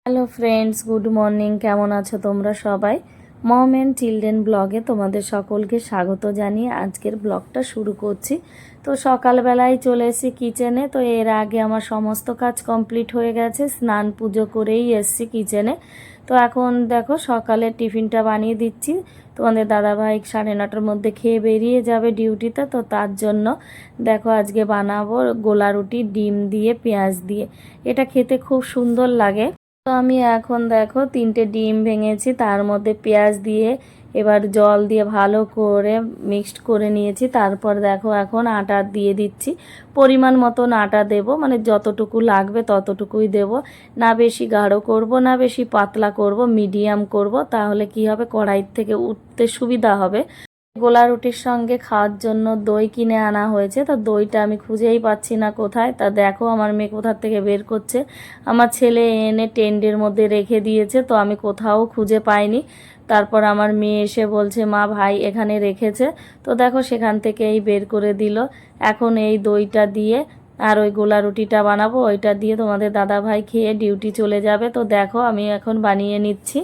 Hello friends, good morning. কেমন আছো তোমরা সবাই? মম অ্যান্ড চিলড্রেন ব্লগে তোমাদের সকলকে স্বাগত জানিয়ে আজকের ব্লগটা শুরু করছি। তো সকালবেলায় চলে এসেছি কিচেনে। তো এর আগে আমার সমস্ত কাজ কমপ্লিট হয়ে গেছে, স্নান পুজো করেই এসেছি কিচেনে। তো এখন দেখো সকালের টিফিনটা বানিয়ে দিচ্ছি। তোমাদের দাদাভাই 9:30টার মধ্যে খেয়ে বেরিয়ে যাবে ডিউটিতে। তো তার জন্য দেখো আজকে বানাবো গোলা রুটি ডিম দিয়ে পেঁয়াজ দিয়ে। এটা খেতে খুব সুন্দর লাগে। তো আমি এখন দেখো 3টে ডিম ভেঙেছি, তার মধ্যে পেঁয়াজ দিয়ে এবার জল দিয়ে ভালো করে মিক্সড করে নিয়েছি। তারপর দেখো এখন আটা দিয়ে দিচ্ছি। পরিমাণ মতন আটা দেব, মানে যতটুকু লাগবে ততটুকুই দেব। না বেশি গাঢ় করব না বেশি পাতলা করব, মিডিয়াম করব, তাহলে কি হবে কড়াইয়ের থেকে উঠতে সুবিধা হবে। গোলা রুটির সঙ্গে খাওয়ার জন্য দই কিনে আনা হয়েছে। তো দইটা আমি খুঁজেই পাচ্ছি না কোথায়। তা দেখো আমার মেয়ে কোথার থেকে বের করছে। আমার ছেলে এনে টেন্ডের মধ্যে রেখে দিয়েছে, তো আমি কোথাও খুঁজে পাইনি। তারপর আমার মেয়ে এসে বলছে, মা ভাই এখানে রেখেছে। তো দেখো সেখান থেকে এই বের করে দিল। এখন এই দইটা দিয়ে আর ওই গোলা রুটিটা বানাবো, ওইটা দিয়ে তোমাদের দাদা ভাই খেয়ে ডিউটি চলে যাবে। তো দেখো আমি এখন বানিয়ে নিচ্ছি।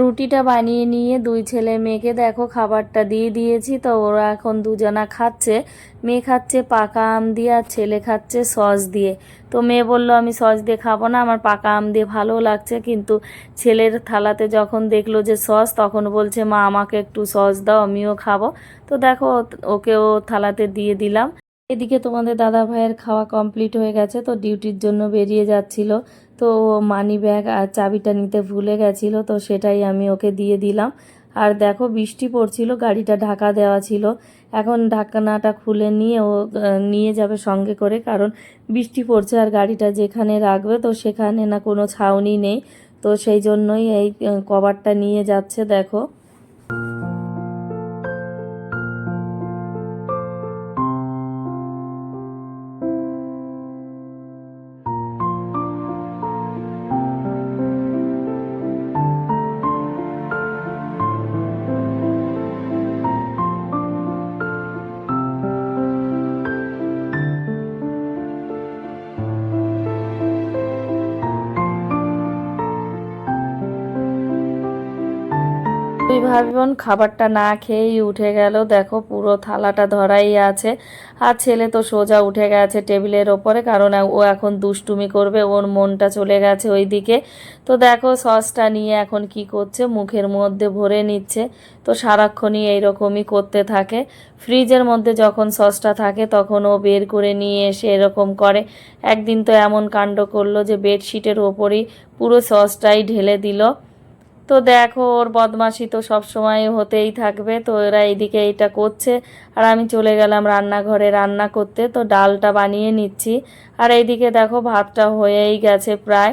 রুটিটা বানিয়ে নিয়ে দুই ছেলে মেয়েকে দেখো খাবারটা দিয়ে দিয়েছি। তো ওরা এখন দুজনা খাচ্ছে। মেয়ে খাচ্ছে পাকা আম দিয়ে আর ছেলে খাচ্ছে সস দিয়ে। তো মেয়ে বলল আমি সস দিয়ে খাবো না, আমার পাকা আম দিয়ে ভালো লাগছে। কিন্তু ছেলের থালাতে যখন দেখলো যে সস, তখন বলছে মা আমাকে একটু সস দাও, আমিও খাবো। তো দেখো ওকেও থালাতে দিয়ে দিলাম। এদিকে তোমাদের দাদা ভাইয়ের খাওয়া কমপ্লিট হয়ে গেছে, তো ডিউটির জন্য বেরিয়ে যাচ্ছিল। তো মানি ব্যাগ আর চাবিটা নিতে ভুলে গেছিলো, তো সেটাই আমি ওকে দিয়ে দিলাম। আর দেখো বৃষ্টি পড়ছিল, গাড়িটা ঢাকা দেওয়া ছিল। এখন ঢাকনাটা খুলে নিয়ে ও নিয়ে যাবে সঙ্গে করে, কারণ বৃষ্টি পড়ছে আর গাড়িটা যেখানে রাখবে তো সেখানে না কোনো ছাউনি নেই। তো সেই জন্যই এই কভারটা নিয়ে যাচ্ছে দেখো। দুই ভাই বোন খাবারটা না খেয়েই উঠে গেল। দেখো পুরো থালাটা ধরাই আছে। আর ছেলে তো সোজা উঠে গেছে টেবিলের ওপরে, কারণ ও এখন দুষ্টুমি করবে, ওর মনটা চলে গেছে ওই দিকে। তো দেখো সসটা নিয়ে এখন কি করছে, মুখের মধ্যে ভরে নিচ্ছে। তো সারাক্ষণই এইরকমই করতে থাকে। ফ্রিজের মধ্যে যখন সসটা থাকে তখন ও বের করে নিয়ে এসে এরকম করে। একদিন তো এমন কাণ্ড করলো যে বেডশিটের ওপরই পুরো সসটাই ঢেলে দিল। তো দেখো ওর বদমাশি তো সব সময় হতেই থাকবে। তো এরা এইদিকে এইটা করছে আর আমি চলে গেলাম রান্নাঘরে রান্না করতে। তো ডালটা বানিয়ে নিচ্ছি আর এইদিকে দেখো ভাতটা হয়েই গেছে প্রায়।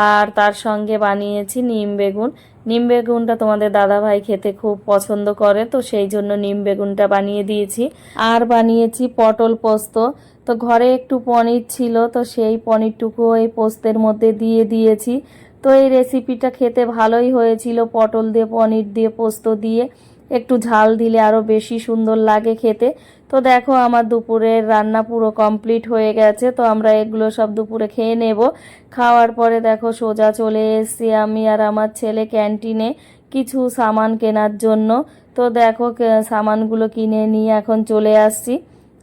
আর তার সঙ্গে বানিয়েছি নিম বেগুন। নিম বেগুনটা তোমাদের দাদাভাই খেতে খুব পছন্দ করে, তো সেই জন্য নিম বেগুনটা বানিয়ে দিয়েছি। আর বানিয়েছি পটল পোস্ত। তো ঘরে একটু পনির ছিল, তো সেই পনিরটুকু এই পোস্তের মধ্যে দিয়ে দিয়েছি। তো এই রেসিপিটা খেতে ভালোই হয়েছিল, পটল দিয়ে পনির দিয়ে পোস্ত দিয়ে। একটু ঝাল দিলে আরও বেশি সুন্দর লাগে খেতে। তো দেখো আমার দুপুরের রান্না পুরো কমপ্লিট হয়ে গেছে। তো আমরা এগুলো সব দুপুরে খেয়ে নেব। খাওয়ার পরে দেখো সোজা চলে এসেছি আমি আর আমার ছেলে ক্যান্টিনে কিছু সামান কেনার জন্য। তো দেখো সামানগুলো কিনে নিয়ে এখন চলে আসছি।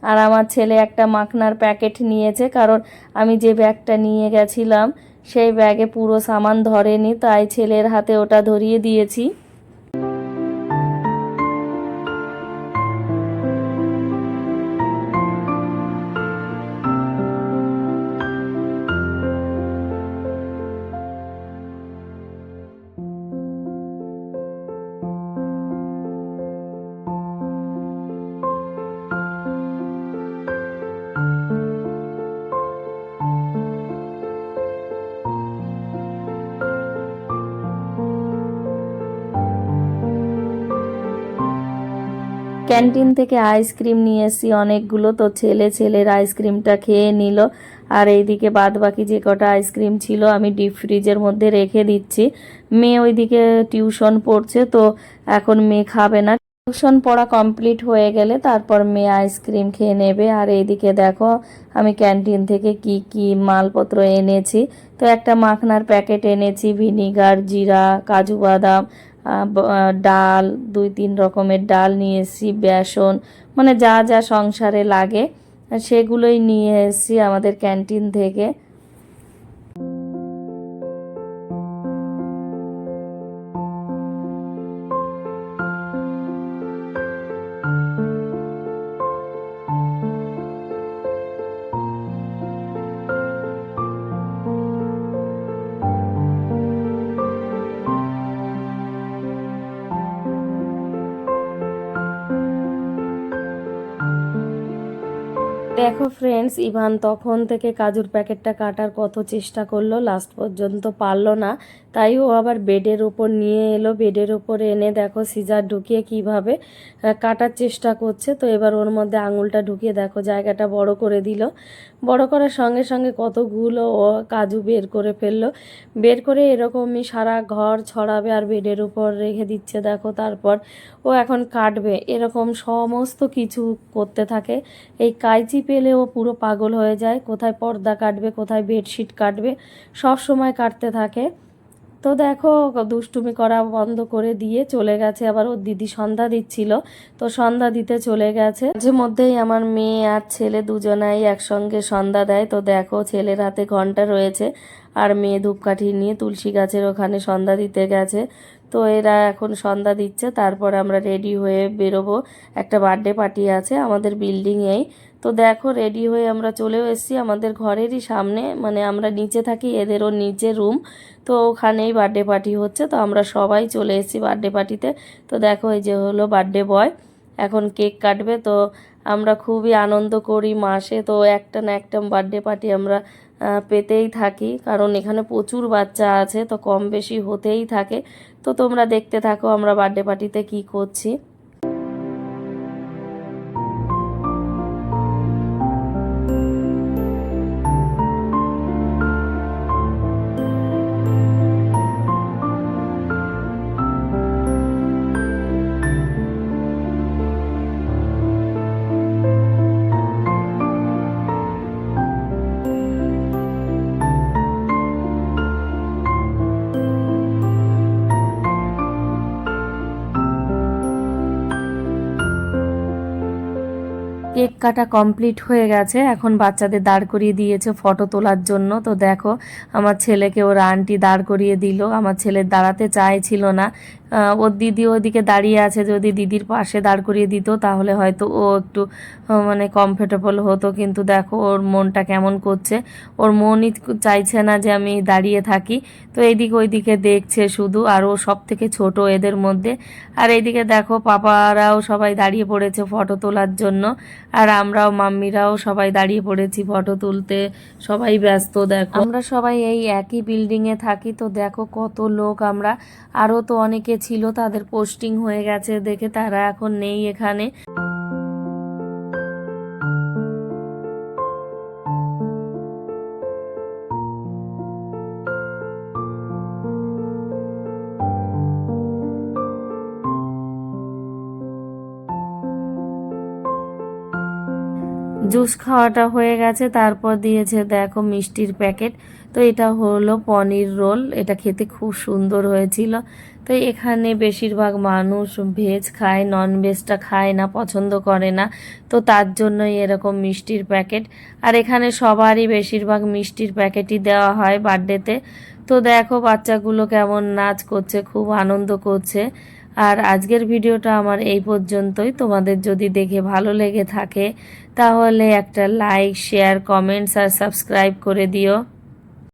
আর আমার ছেলে একটা মাখনার প্যাকেট নিয়েছে, কারণ আমি যে ব্যাগটা নিয়ে গেছিলাম সেই ব্যাগে পুরো সামান ধরেনি, তাই ছেলের হাতে ওটা ধরিয়ে দিয়েছি। ক্যান্টিন থেকে আইসক্রিম নিয়ে এসেছি অনেকগুলো, তো ছেলের আইসক্রিমটা খেয়ে নিল। আর এইদিকে বাদ বাকি যে কটা আইসক্রিম ছিল আমি ডিপ ফ্রিজের মধ্যে রেখে দিচ্ছি। মেয়ে ওইদিকে টিউশন পড়ছে, তো এখন মেয়ে খাবে না। টিউশন পড়া কমপ্লিট হয়ে গেলে তারপর মেয়ে আইসক্রিম খেয়ে নেবে। আর এইদিকে দেখো আমি ক্যান্টিন থেকে কি কি মালপত্র এনেছি। তো একটা মাখনার প্যাকেট এনেছি, ভিনিগার, জিরা, কাজু বাদাম, ডাল, 2-3 রকমের ডাল নিয়ে এসেছি, বেসন, মানে যা যা সংসারে লাগে সেগুলোই নিয়ে এসেছি আমাদের ক্যান্টিন থেকে। দেখো ফ্রেন্ডস, ইভান তখন থেকে কাজুর প্যাকেটটা কাটার কত চেষ্টা করলো, লাস্ট পর্যন্ত পারলো না। তাই ও আবার বেডের ওপর নিয়ে এলো, বেডের ওপরে এনে দেখো সিজার ঢুকিয়ে কিভাবে কাটার চেষ্টা করছে। তো এবার ওর মধ্যে আঙুলটা ঢুকিয়ে দেখো জায়গাটা বড় করে দিল। বড় করার সঙ্গে সঙ্গে কতগুলো ও কাজু বের করে ফেললো। বের করে এরকমই সারা ঘর ছড়াবে আর বেডের উপর রেখে দিচ্ছে দেখো। তারপর ও এখন কাটবে, এরকম সমস্ত কিছু করতে থাকে। এই কাঁচি পেলে ও পুরো পাগল হয়ে যায়, কোথায় পর্দা কাটবে, কোথায় বেডশিট কাটবে, সব সময় কাটতে থাকে। তো দেখো দুষ্টুমি করা বন্ধ করে দিয়ে চলে গেছে। আবার ওর দিদি সন্ধ্যা দিচ্ছিল, তো সন্ধ্যা দিতে চলে গেছে। মাঝে মধ্যেই আমার মেয়ে আর ছেলে দুজনাই একসঙ্গে সন্ধ্যা দেয়। তো দেখো ছেলের হাতে ঘন্টা রয়েছে আর মেয়ে ধূপকাঠি নিয়ে তুলসী গাছের ওখানে সন্ধ্যা দিতে গেছে। তো এরা এখন সন্ধ্যা দিচ্ছে, তারপর আমরা রেডি হয়ে বেরোবো। একটা বার্থডে পার্টি আছে আমাদের বিল্ডিংয়েই। তো দেখো রেডি হয়ে আমরা চলেও এসেছি আমাদের ঘরেরই সামনে, মানে আমরা নিচে থাকি, এদেরও নিচে রুম। তো ওখানেই বার্থডে পার্টি হচ্ছে, তো আমরা সবাই চলে এসেছি বার্থডে পার্টিতে। তো দেখো এই যে হলো বার্থডে বয়, এখন কেক কাটবে। তো আমরা খুবই আনন্দ করি মাসে, তো একটা না একটা বার্থডে পার্টি আমরা পেতেই থাকি, কারণ এখানে প্রচুর বাচ্চা আছে, তো কম বেশি হতেই থাকে। তো তোমরা দেখতে থাকো আমরা বার্থডে পার্টিতে কি করছি। কেক কাটা কমপ্লিট হয়ে গেছে, এখন বাচ্চাদের দাঁড় করিয়ে দিয়েছে ফটো তোলার জন্য। তো দেখো আমার ছেলেকে ওর আন্টি দাঁড় করিয়ে দিল, আমার ছেলে দাঁড়াতে চাইছিল না। ওর দিদি ওদিকে দাঁড়িয়ে আছে, যদি দিদির পাশে দাঁড় করিয়ে দিত তাহলে হয়তো ও একটু মানে কমফোর্টেবল হতো, কিন্তু দেখো ওর মনটা কেমন করছে, ওর মনই চাইছে না যে আমি দাঁড়িয়ে থাকি। তো এইদিকে ওইদিকে দেখছে শুধু, আর ও সব থেকে ছোট এদের মধ্যে। আর এইদিকে দেখো পাপারাও সবাই দাঁড়িয়ে পড়েছে ফটো তোলার জন্য, আর আমরাও মাম্মিরাও সবাই দাঁড়িয়ে পড়েছি ফটো তুলতে, সবাই ব্যস্ত। দেখো আমরা সবাই এই একই বিল্ডিংয়ে থাকি, তো দেখো কত লোক আমরা। আরও তো অনেকে ছিল, তাদের পোস্টিং হয়ে গেছে দেখে তারা এখন নেই এখানে। জুস খাওয়াটা হয়ে গেছে, তারপর দিয়েছে দেখো মিষ্টির প্যাকেট। তো এটা হলো পনির রোল, এটা খেতে খুব সুন্দর হয়েছিল। তো এখানে বেশিরভাগ মানুষ ভেজ খায়, নন ভেজটা খায় না, পছন্দ করে না, তো তার জন্যই এরকম মিষ্টির প্যাকেট। আর এখানে সবারই বেশিরভাগ মিষ্টির প্যাকেটই দেওয়া হয় বার্থডেতে। তো দেখো বাচ্চাগুলো কেমন নাচ করছে, খুব আনন্দ করছে। আর আজকের ভিডিওটা আমার এই পর্যন্তই। তোমাদের যদি দেখে ভালো লেগে থাকে তাহলে একটা লাইক, শেয়ার, কমেন্টস আর সাবস্ক্রাইব করে দিও।